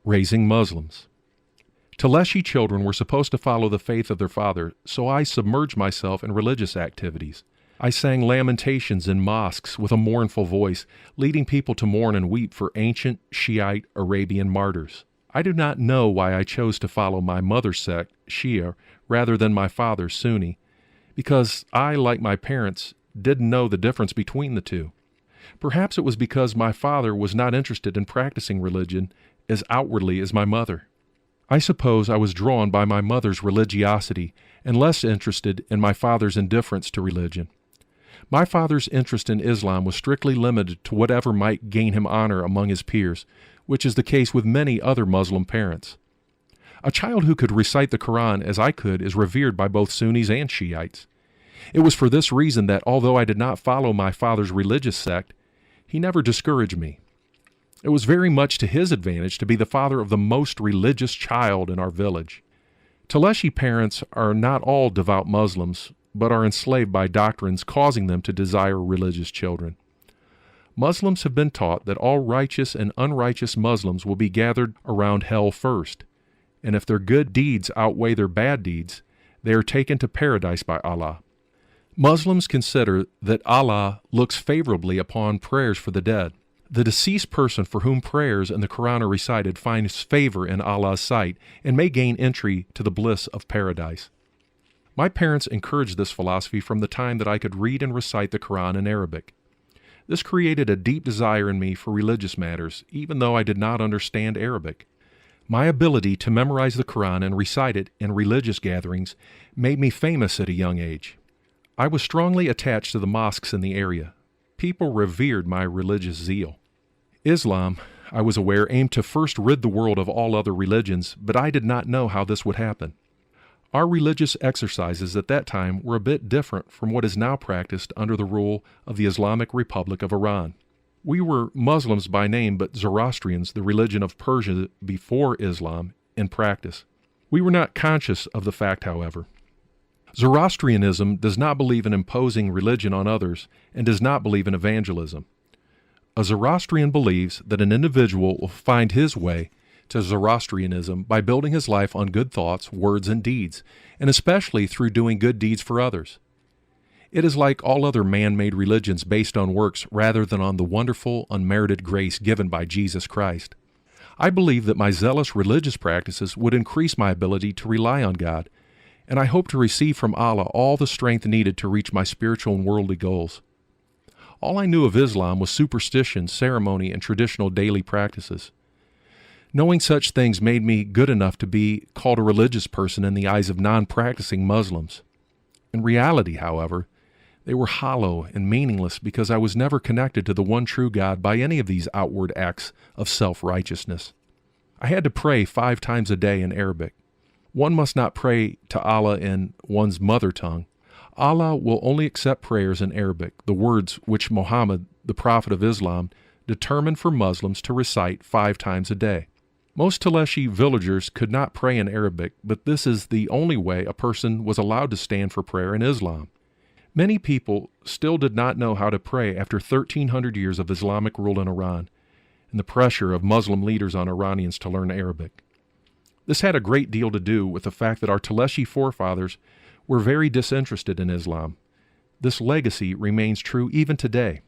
Raising Muslims. Taleshi children were supposed to follow the faith of their father, so I submerged myself in religious activities. I sang lamentations in mosques with a mournful voice, leading people to mourn and weep for ancient Shiite Arabian martyrs. I do not know why I chose to follow my mother's sect, Shia, rather than my father's, Sunni, because I, like my parents, didn't know the difference between the two. Perhaps it was because my father was not interested in practicing religion as outwardly as my mother. I suppose I was drawn by my mother's religiosity and less interested in my father's indifference to religion. My father's interest in Islam was strictly limited to whatever might gain him honor among his peers, which is the case with many other Muslim parents. A child who could recite the Quran as I could is revered by both Sunnis and Shiites. It was for this reason that although I did not follow my father's religious sect, he never discouraged me. It was very much to his advantage to be the father of the most religious child in our village. Taleshi parents are not all devout Muslims, but are enslaved by doctrines causing them to desire religious children. Muslims have been taught that all righteous and unrighteous Muslims will be gathered around hell first, and if their good deeds outweigh their bad deeds, they are taken to paradise by Allah. Muslims consider that Allah looks favorably upon prayers for the dead. The deceased person for whom prayers in the Quran are recited finds favor in Allah's sight and may gain entry to the bliss of paradise. My parents encouraged this philosophy from the time that I could read and recite the Quran in Arabic. This created a deep desire in me for religious matters, even though I did not understand Arabic. My ability to memorize the Quran and recite it in religious gatherings made me famous at a young age. I was strongly attached to the mosques in the area. People revered my religious zeal. Islam, I was aware, aimed to first rid the world of all other religions, but I did not know how this would happen. Our religious exercises at that time were a bit different from what is now practiced under the rule of the Islamic Republic of Iran. We were Muslims by name, but Zoroastrians, the religion of Persia before Islam, in practice. We were not conscious of the fact, however. Zoroastrianism does not believe in imposing religion on others and does not believe in evangelism. A Zoroastrian believes that an individual will find his way to Zoroastrianism by building his life on good thoughts, words, and deeds, and especially through doing good deeds for others. It is like all other man-made religions based on works rather than on the wonderful, unmerited grace given by Jesus Christ. I believe that my zealous religious practices would increase my ability to rely on God, and I hope to receive from Allah all the strength needed to reach my spiritual and worldly goals. All I knew of Islam was superstition, ceremony, and traditional daily practices. Knowing such things made me good enough to be called a religious person in the eyes of non-practicing Muslims. In reality, however, they were hollow and meaningless because I was never connected to the one true God by any of these outward acts of self-righteousness. I had to pray 5 times a day in Arabic. One must not pray to Allah in one's mother tongue. Allah will only accept prayers in Arabic, the words which Muhammad, the prophet of Islam, determined for Muslims to recite 5 times a day. Most Taleshi villagers could not pray in Arabic, but this is the only way a person was allowed to stand for prayer in Islam. Many people still did not know how to pray after 1,300 years of Islamic rule in Iran and the pressure of Muslim leaders on Iranians to learn Arabic. This had a great deal to do with the fact that our Taleshi forefathers were very disinterested in Islam. This legacy remains true even today.